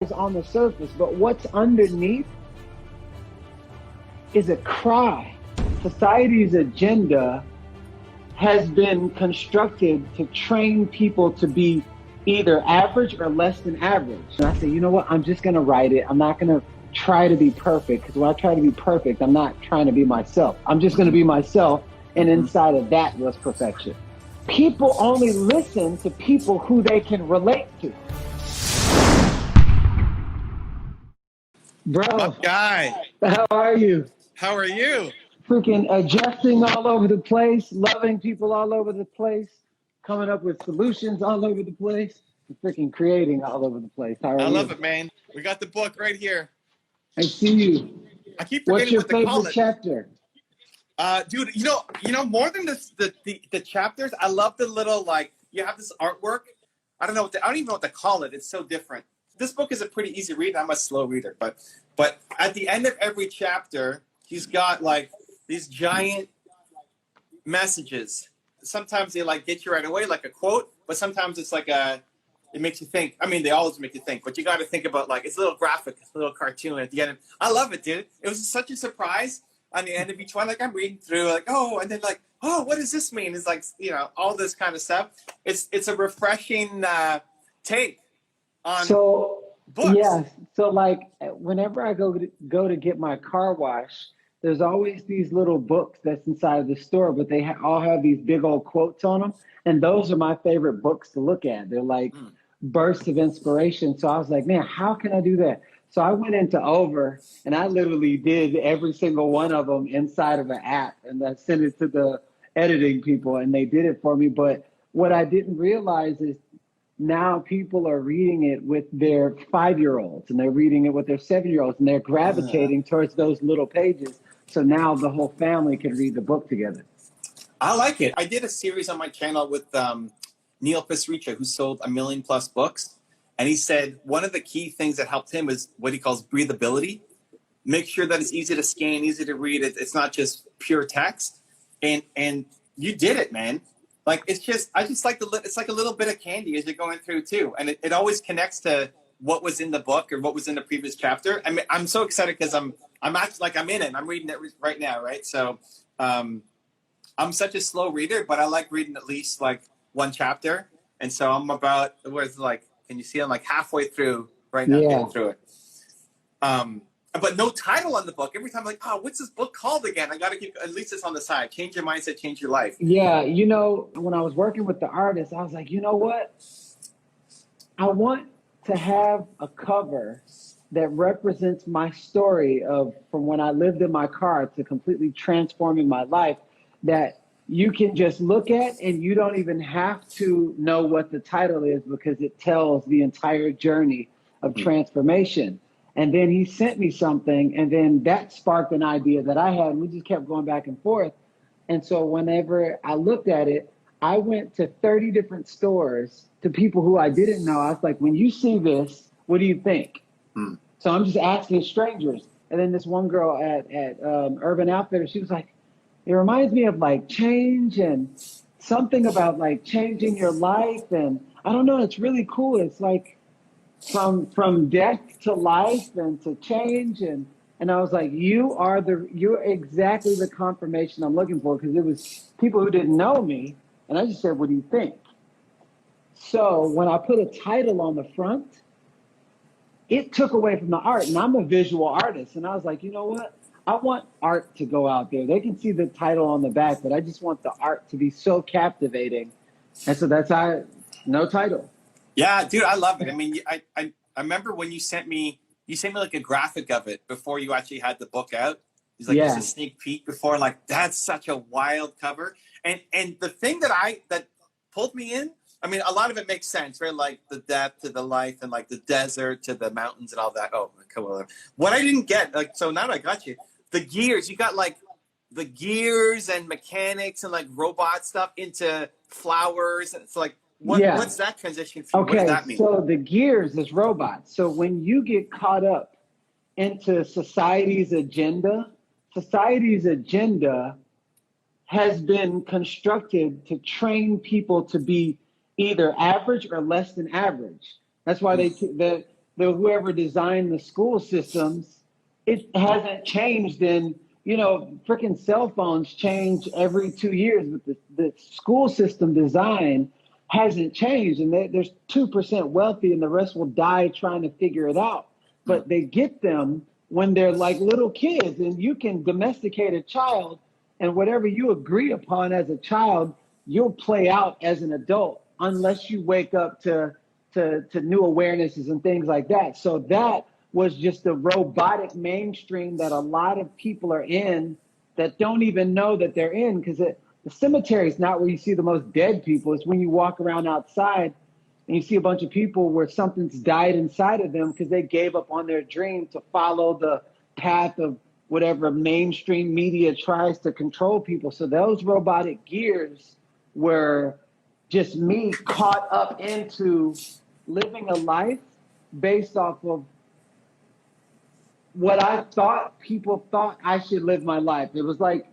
is on the surface, but what's underneath is a cry. Society's agenda has been constructed to train people to be either average or less than average. And I say, you know what? I'm just going to write it. I'm not going to try to be perfect, because when I try to be perfect, I'm not trying to be myself. I'm just going to be myself. And inside of that was perfection. People only listen to people who they can relate to. My Bro, guy, how are you? how are you? Freaking adjusting all over the place, loving people all over the place, coming up with solutions all over the place, and freaking creating all over the place. How are I love you? it, man. We got the book right here. I see you. I keep What's forgetting your what to call favorite it. chapter? Dude, more than the chapters, I love the little, like, you have this artwork. I don't even know what to call it. It's so different. This book is a pretty easy read. I'm a slow reader, but at the end of every chapter, he's got like these giant messages. Sometimes they like get you right away, like a quote, but sometimes it's like it makes you think. I mean, they always make you think, but you got to think about, like, it's a little graphic, it's a little cartoon at the end. I love it, dude. It was such a surprise on the end of each one. Like, I'm reading through, like, oh, and then like, oh, what does this mean? It's like, all this kind of stuff. It's a refreshing take on So, books. yeah. So, like, whenever I go to get my car wash, there's always these little books that's inside the store, but they all have these big old quotes on them, and those are my favorite books to look at. They're like Mm. bursts of inspiration. So I was like, man, how can I do that? So I went into Over, and I literally did every single one of them inside of an app, and I sent it to the editing people, and they did it for me. But what I didn't realize is now people are reading it with their 5-year-olds, and they're reading it with their 7-year-olds, and they're gravitating towards those little pages. So now the whole family can read the book together. I like it. I did a series on my channel with Neil Pasricha, who sold 1 million+ books. And he said one of the key things that helped him is what he calls breathability. Make sure that it's easy to scan, easy to read. It's not just pure text. And you did it, man. Like, I just like it's like a little bit of candy as you're going through too. And it always connects to what was in the book or what was in the previous chapter. I mean, I'm so excited because I'm actually, like, I'm in it. I'm reading it right now, right? So I'm such a slow reader, but I like reading at least like one chapter. And so I'm about, where's, like, can you see I'm like halfway through right now, Yeah. getting through it. But no title on the book. Every time I'm like, oh, what's this book called again? I got to keep, at least it's on the side. Change your mindset, change your life. Yeah. When I was working with the artist, I was like, you know what? I want to have a cover that represents my story of from when I lived in my car to completely transforming my life, that you can just look at and you don't even have to know what the title is, because it tells the entire journey of transformation. And then he sent me something, and then that sparked an idea that I had, and we just kept going back and forth. And so whenever I looked at it, I went to 30 different stores to people who I didn't know. I was like, when you see this, what do you think? Hmm. So I'm just asking strangers. And then this one girl at Urban Outfitters, she was like, it reminds me of like change and something about like changing your life. And I don't know, it's really cool. It's like from death to life and to change. And I was like, you're exactly the confirmation I'm looking for, because it was people who didn't know me. And I just said, what do you think? So when I put a title on the front, it took away from the art. And I'm a visual artist. And I was like, you know what? I want art to go out there. They can see the title on the back, but I just want the art to be so captivating. And so that's how, no title. Yeah, dude, I love it. I mean, I remember when you sent me like a graphic of it before you actually had the book out. It's like just Yeah. a sneak peek before, like, that's such a wild cover. And the thing that pulled me in, I mean, a lot of it makes sense, right? Like the depth to the life and like the desert to the mountains and all that. Oh, come on. What I didn't get, like, so now that I got you, the gears, you got like the gears and mechanics and like robot stuff into flowers. And it's like, Yeah. what's that transition for you? What does Okay. that mean? So the gears is robots. So when you get caught up into society's agenda has been constructed to train people to be either average or less than average. That's why whoever designed the school systems, it hasn't changed in, freaking cell phones change every 2 years, but the school system design hasn't changed. And there's 2% wealthy and the rest will die trying to figure it out. But they get them when they're like little kids, and you can domesticate a child, and whatever you agree upon as a child, you'll play out as an adult unless you wake up to new awarenesses and things like that. So that was just the robotic mainstream that a lot of people are in that don't even know that they're in, because the cemetery is not where you see the most dead people. It's when you walk around outside and you see a bunch of people where something's died inside of them because they gave up on their dream to follow the path of whatever mainstream media tries to control people. So those robotic gears were just me caught up into living a life based off of what I thought people thought I should live my life. It was like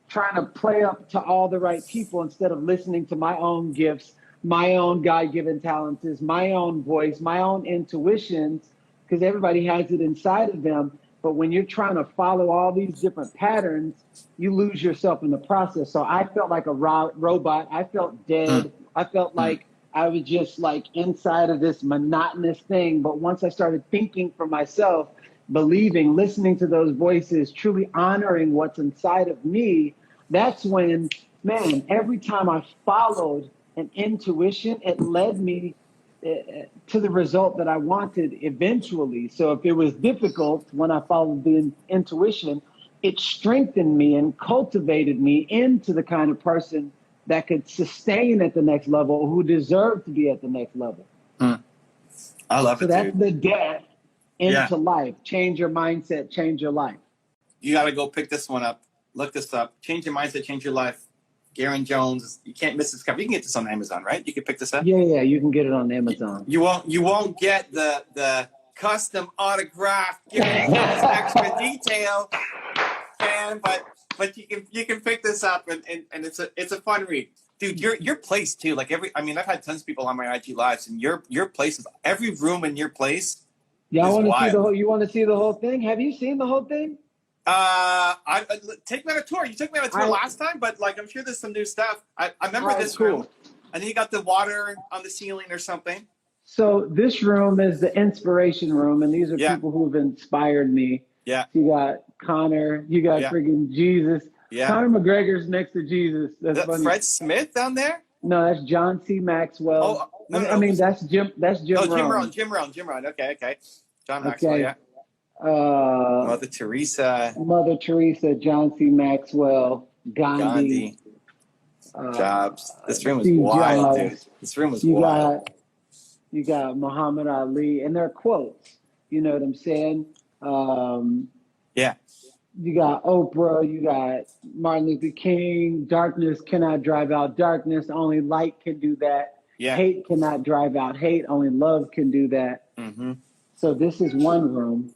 trying to play up to all the right people instead of listening to my own gifts, my own God-given talents, my own voice, my own intuitions, because everybody has it inside of them. But when you're trying to follow all these different patterns, you lose yourself in the process. So I felt like a robot. I felt dead. I felt like I was just like inside of this monotonous thing. But once I started thinking for myself, believing, listening to those voices, truly honoring what's inside of me, that's when, man, every time I followed an intuition, it led me to the result that I wanted eventually. So if it was difficult when I followed the intuition, it strengthened me and cultivated me into the kind of person that could sustain at the next level, who deserved to be at the next level. I love it, So that's dude. the death into life. Change your mindset, change your life. You got to go pick this one up. Look this up. Change your mindset, change your life. Garrain Jones. You can't miss this cover. You can get this on Amazon, right? You can pick this up. Yeah, you can get it on Amazon. You won't get the custom autograph, giving Jones extra detail, but you can pick this up and it's a fun read. Dude, your place too. Like I've had tons of people on my IG lives, and your place is, every room in your place. Y'all want to see the whole? You want to see the whole thing? Have you seen the whole thing? Take me on a tour. You took me on a tour last time, but like I'm sure there's some new stuff. I remember this room, and then you got the water on the ceiling or something. So this room is the inspiration room, and these are people who've inspired me. Yeah. You got Connor. You got friggin' Jesus. Yeah. Conor McGregor's next to Jesus. That's funny. Fred Smith down there? No, that's John C. Maxwell. Oh, no. I mean, that's Jim. That's Jim. Oh, Jim Rohn. Okay. John Maxwell. Okay. Yeah. Mother Teresa, John C. Maxwell, Gandhi. Jobs. This room was wild, dude. This room was wild. You got Muhammad Ali, and they're quotes. You know what I'm saying? Yeah. You got Oprah. You got Martin Luther King. Darkness cannot drive out darkness. Only light can do that. Yeah. Hate cannot drive out hate. Only love can do that. Mm-hmm. So this is one room.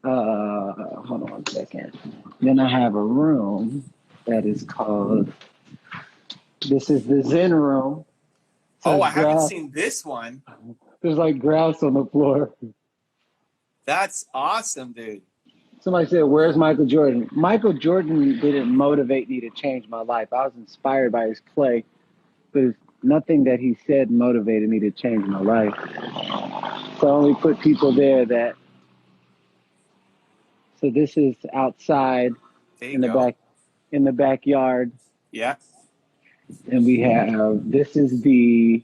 Hold on 1 second. Then I have a room that is called, this is the Zen room. So I haven't seen this one. There's like grass on the floor. That's awesome, dude. Somebody said, where's Michael Jordan? Michael Jordan didn't motivate me to change my life. I was inspired by his play, but nothing that he said motivated me to change my life. So I only put people there that. So this is outside in the backyard. Yeah. And we have, this is the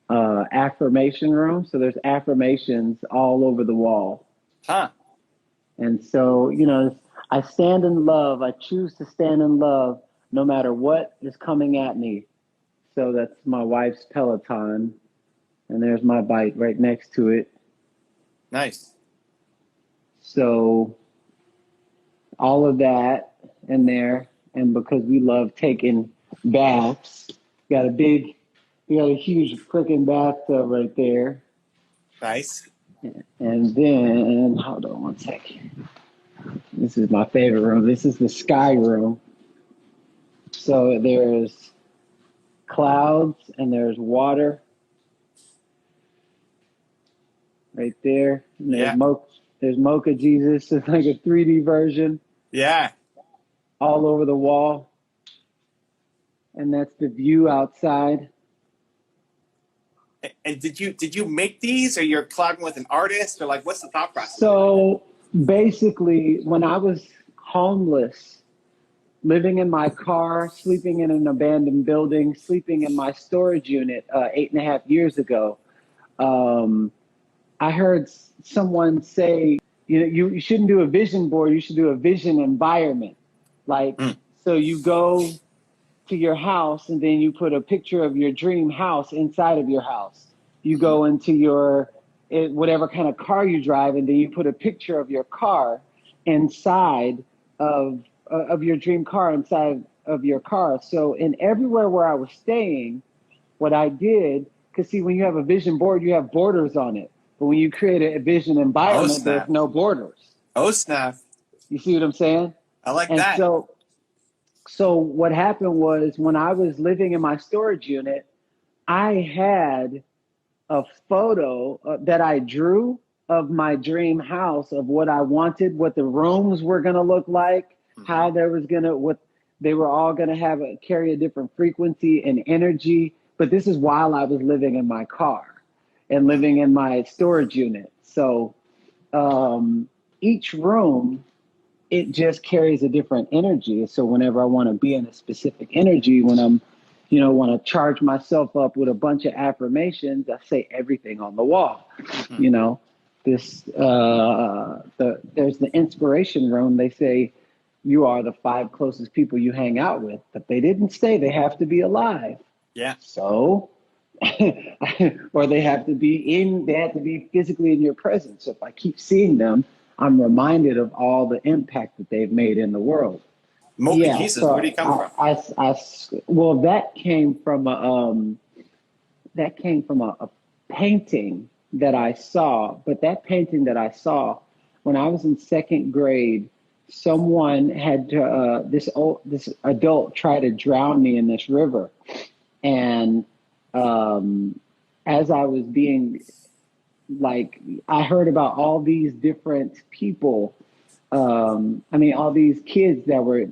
affirmation room. So there's affirmations all over the wall. Huh. And so, I stand in love. I choose to stand in love no matter what is coming at me. So that's my wife's Peloton. And there's my bike right next to it. Nice. So all of that in there. And because we love taking baths, we got a huge freaking bathtub right there. Nice. And then, hold on 1 second. This is my favorite room. This is the sky room. So there's clouds and there's water. right there. And Yeah. there's Mocha Jesus. It's like a 3D version Yeah. all over the wall. And that's the view outside. And did you make these, or you're collaborating with an artist, or like what's the thought process? So basically, when I was homeless, living in my car, sleeping in an abandoned building, sleeping in my storage unit 8.5 years ago, I heard someone say, you shouldn't do a vision board, you should do a vision environment. Like, so you go to your house and then you put a picture of your dream house inside of your house. You go into your whatever kind of car you drive, and then you put a picture of your car inside of your dream car inside of your car. So in everywhere where I was staying, what I did, because see, when you have a vision board, you have borders on it. But when you create a vision environment, there's no borders. Oh, snap. You see what I'm saying? I like and that. So what happened was, when I was living in my storage unit, I had a photo that I drew of my dream house, of what I wanted, what the rooms were going to look like, how what they were all going to carry a different frequency and energy. But this is while I was living in my car and living in my storage unit. So each room, it just carries a different energy. So whenever I want to be in a specific energy, when I'm, want to charge myself up with a bunch of affirmations, I say everything on the wall. There's the inspiration room. They say you are the 5 closest people you hang out with, but they didn't say they have to be alive. Yeah. So, or they have to be physically in your presence. So if I keep seeing them, I'm reminded of all the impact that they've made in the world. Mocha Jesus, where did he come from? Well, that came from a painting that I saw. But that painting that I saw when I was in 2nd grade, someone had this adult try to drown me in this river, and as I was being I heard about all these different people. All these kids that were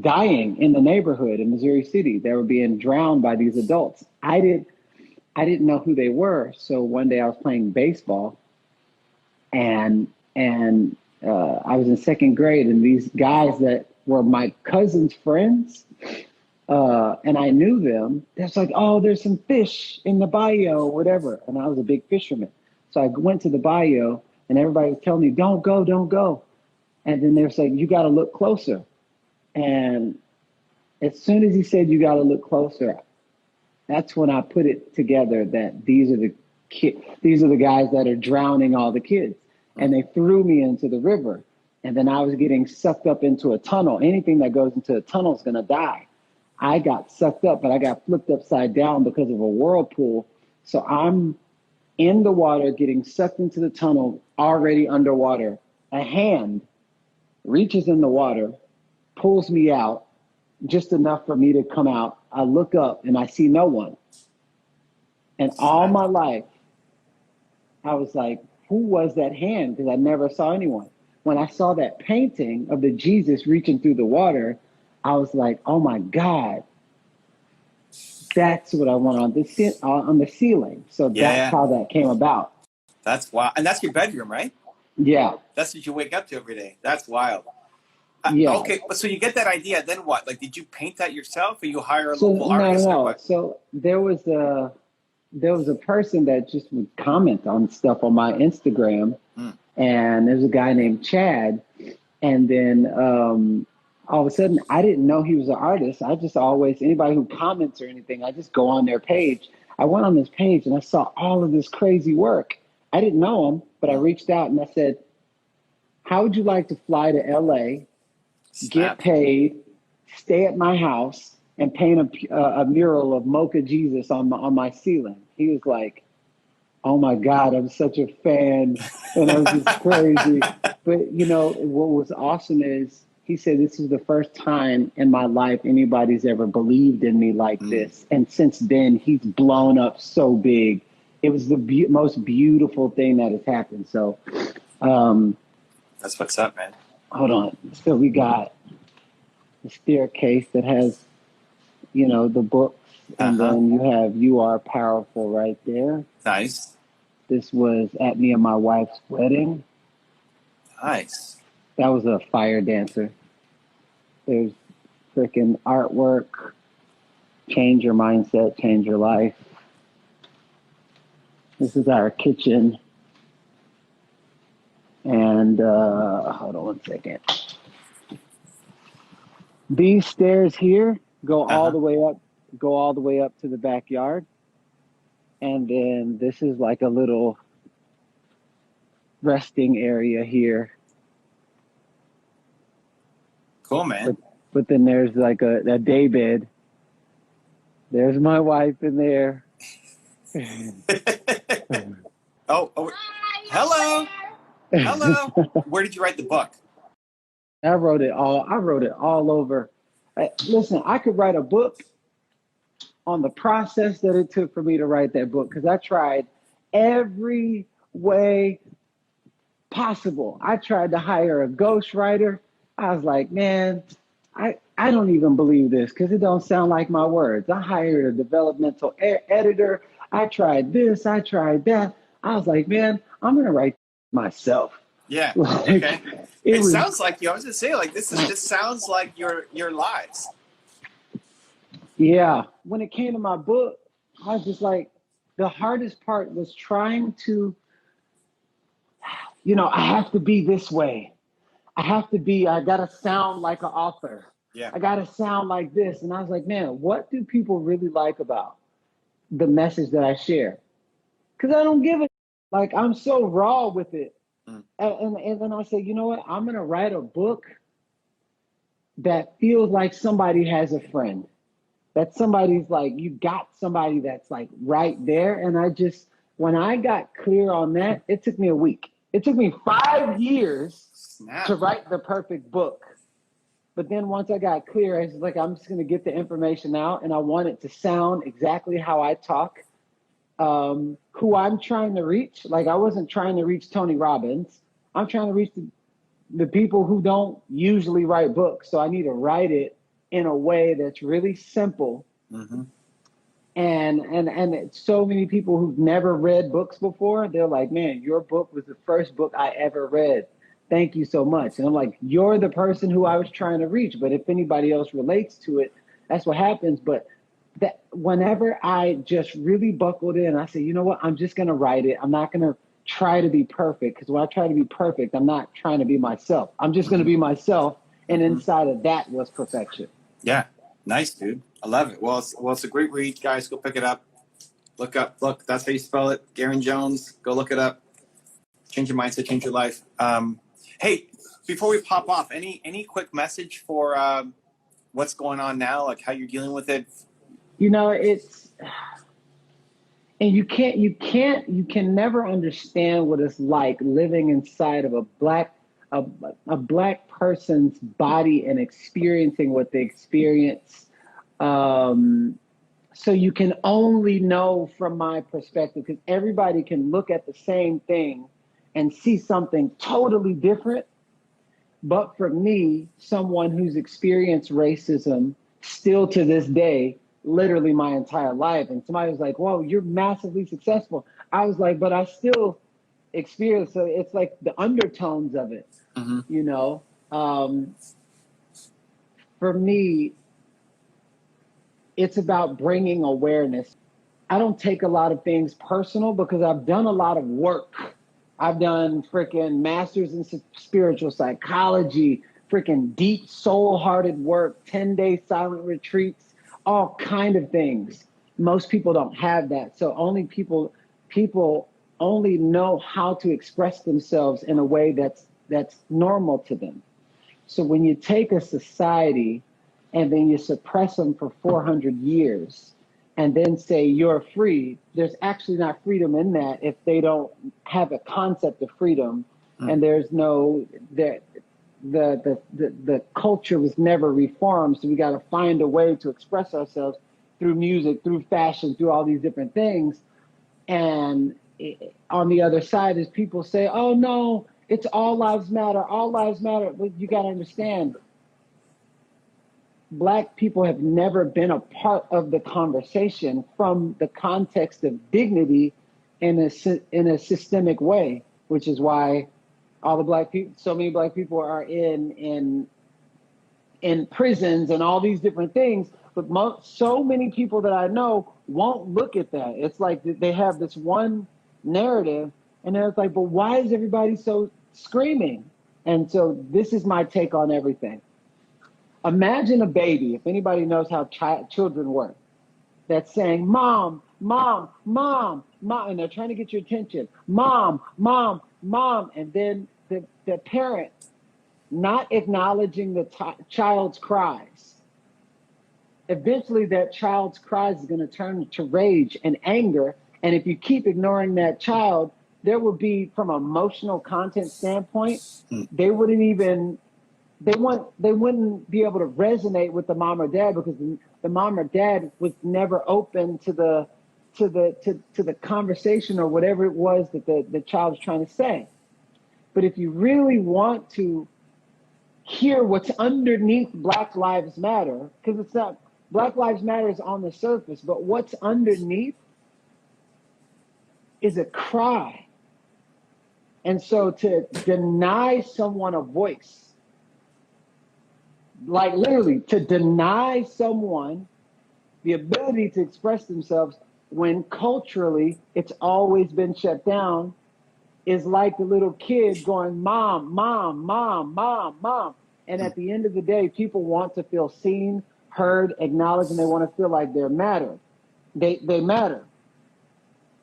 dying in the neighborhood in Missouri City. They were being drowned by these adults. I didn't know who they were. So one day I was playing baseball, and I was in 2nd grade, and these guys that were my cousin's friends, and I knew them. They're like, "Oh, there's some fish in the bayou," or whatever. And I was a big fisherman. So I went to the bayou, and everybody was telling me, "Don't go, don't go." And then they were saying, "You got to look closer." And as soon as he said, "You got to look closer," that's when I put it together that these are the guys that are drowning all the kids. And they threw me into the river. And then I was getting sucked up into a tunnel. Anything that goes into a tunnel is going to die. I got sucked up, but I got flipped upside down because of a whirlpool. So I'm in the water, getting sucked into the tunnel, already underwater. A hand reaches in the water, pulls me out, just enough for me to come out. I look up and I see no one. And all my life, I was like, who was that hand? Because I never saw anyone. When I saw that painting of the Jesus reaching through the water, I was like, oh my God, that's what I want on the ceiling. So that's how that came about. That's wild. And that's your bedroom, right? Yeah. That's what you wake up to every day. That's wild. Yeah. Okay, so you get that idea, then what? Like, did you paint that yourself, or you hire a local artist? No. So there was a person that just would comment on stuff on my Instagram, and there's a guy named Chad, and then all of a sudden, I didn't know he was an artist. I just always, anybody who comments or anything, I just go on their page. I went on this page and I saw all of this crazy work. I didn't know him, but I reached out and I said, how would you like to fly to LA, get paid, stay at my house, and paint a mural of Mocha Jesus on my ceiling? He was like, oh my God, I'm such a fan. And I was just crazy. But what was awesome is he said, this is the first time in my life anybody's ever believed in me like this. And since then, he's blown up so big. it was the most beautiful thing that has happened. So, um, That's what's up, man. hold on. So we got the staircase that has, the books, and Uh-huh. then you have "You Are Powerful" right there. Nice. This was at me and my wife's wedding. Nice. That was a fire dancer. There's freaking artwork. Change your mindset, change your life. This is our kitchen. And hold on one second. These stairs here go all Uh-huh. the way up, to the backyard. And then this is like a little resting area here. Cool, man. But then there's like a day bed. There's my wife in there. Oh, hello. Hello. Where did you write the book? I wrote it all over. Listen, I could write a book on the process that it took for me to write that book, because I tried every way possible. I tried to hire a ghostwriter. I was like, man, I don't even believe this because it don't sound like my words. I hired a developmental editor. I tried this. I tried that. I was like, man, I'm going to write myself. Yeah. Like, Okay. It was, sounds like you. I was gonna say, like, this sounds like your lives. yeah. When it came to my book, I was just like, the hardest part was trying to, I have to be this way. I gotta sound like an author. Yeah. I gotta sound like this. And I was like, man, what do people really like about the message that I share? Because I don't give it. Like, I'm so raw with it. Mm. And then I said, you know what? I'm going to write a book that feels like somebody has a friend. That somebody's like, you got somebody that's like right there. And when I got clear on that, it took me a week. It took me 5 years Snap. to write the perfect book. But then once I got clear, I was like, I'm just going to get the information out, and I want it to sound exactly how I talk. Who I'm trying to reach. Like, I wasn't trying to reach Tony Robbins. I'm trying to reach the people who don't usually write books. So I need to write it in a way that's really simple. Mm-hmm. And it's so many people who've never read books before, they're like, man, your book was the first book I ever read. Thank you so much. And I'm like, you're the person who I was trying to reach. But if anybody else relates to it, that's what happens. But that whenever I just really buckled in, I said, you know what, I'm just going to write it. I'm not going to try to be perfect, because when I try to be perfect, I'm not trying to be myself. I'm just going to be myself. And inside of that was perfection. Yeah. Nice, dude. I love it. Well, it's a great read, guys. Go pick it up. Look, that's how you spell it. Garrain Jones. Go look it up. Change your mindset, change your life. Hey, before we pop off, any quick message for what's going on now, like how you're dealing with it? And you can never understand what it's like living inside of a black person's body and experiencing what they experience. So you can only know from my perspective, because everybody can look at the same thing and see something totally different. But for me, someone who's experienced racism still to this day, literally my entire life, and somebody was like, whoa, you're massively successful. I was like, but I still experience, so it's like the undertones of it, For me, it's about bringing awareness. I don't take a lot of things personal because I've done a lot of work. I've done freaking masters in spiritual psychology, freaking deep soul-hearted work, 10-day silent retreats, all kind of things. Most people don't have that. So people only know how to express themselves in a way that's normal to them. So when you take a society and then you suppress them for 400 years and then say you're free, there's actually not freedom in that if they don't have a concept of freedom. And there's no, the culture was never reformed. So we got to find a way to express ourselves through music, through fashion, through all these different things. And on the other side is people say, oh no, it's all lives matter, all lives matter. But you got to understand, Black people have never been a part of the conversation from the context of dignity in a systemic way, which is why all the Black people, so many Black people are in prisons and all these different things. But so many people that I know won't look at that. It's like they have this one narrative, and then it's like, but why is everybody so screaming? And so this is my take on everything. Imagine a baby, if anybody knows how children work, that's saying, mom, mom, mom, mom, and they're trying to get your attention. Mom, mom, mom. And then the parent not acknowledging the child's cries. Eventually that child's cries is going to turn to rage and anger. And if you keep ignoring that child, there will be, from an emotional content standpoint, they wouldn't be able to resonate with the mom or dad, because the mom or dad was never open to the conversation or whatever it was that the child was trying to say. But if you really want to hear what's underneath Black Lives Matter, because it's not, Black Lives Matter is on the surface, but what's underneath is a cry. And so to deny someone a voice, like literally to deny someone the ability to express themselves when culturally it's always been shut down, is like the little kid going, mom, mom, mom, mom, mom. And at the end of the day, people want to feel seen, heard, acknowledged, and they want to feel like they're matter. They matter.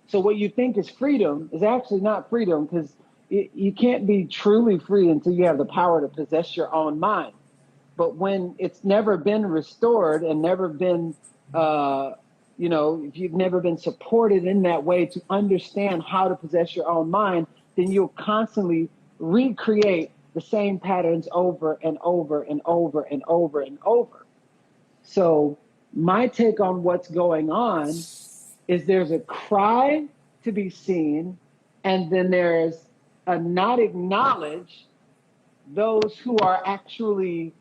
So what you think is freedom is actually not freedom, because you can't be truly free until you have the power to possess your own mind. But when it's never been restored and never been, if you've never been supported in that way to understand how to possess your own mind, then you'll constantly recreate the same patterns over and over and over and over and over. So my take on what's going on is there's a cry to be seen, and then there's a not acknowledge those who are actually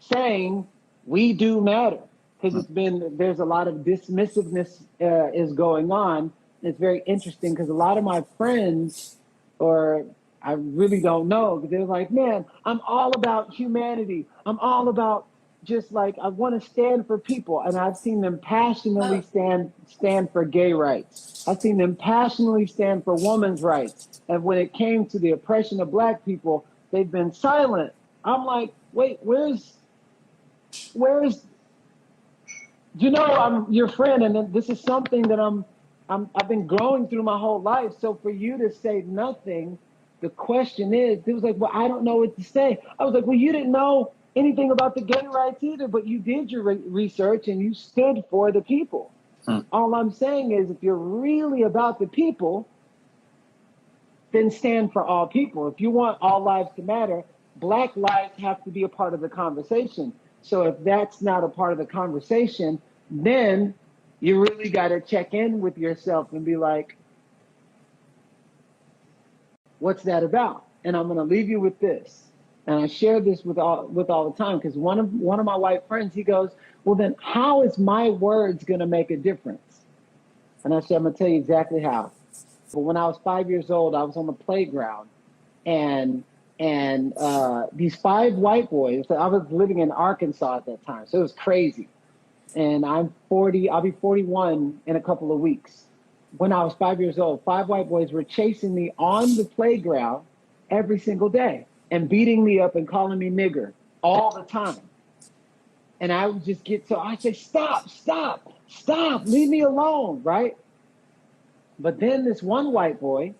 saying we do matter, because there's a lot of dismissiveness is going on. It's very interesting, because a lot of my friends, or I really don't know, but they're like, man, I'm all about humanity. I'm all about just like, I want to stand for people. And I've seen them passionately stand for gay rights. I've seen them passionately stand for women's rights. And when it came to the oppression of Black people, they've been silent. I'm like, wait, where's, I'm your friend, and this is something that I've been growing through my whole life. So for you to say nothing, the question is, it was like, well, I don't know what to say. I was like, well, you didn't know anything about the gay rights either, but you did your research and you stood for the people. All I'm saying is, if you're really about the people, then stand for all people. If you want all lives to matter, Black lives have to be a part of the conversation. So if that's not a part of the conversation, then you really got to check in with yourself and be like, what's that about? And I'm going to leave you with this. And I share this with all the time, because one of my white friends, he goes, well, then how is my words going to make a difference? And I said, I'm going to tell you exactly how. But when I was 5 years old, I was on the playground, and these 5 white boys, I was living in Arkansas at that time, so it was crazy. And I'm 40, I'll be 41 in a couple of weeks. When I was 5 years old, 5 white boys were chasing me on the playground every single day and beating me up and calling me nigger all the time. And I would just I say, stop, leave me alone, right? But then this one white boy,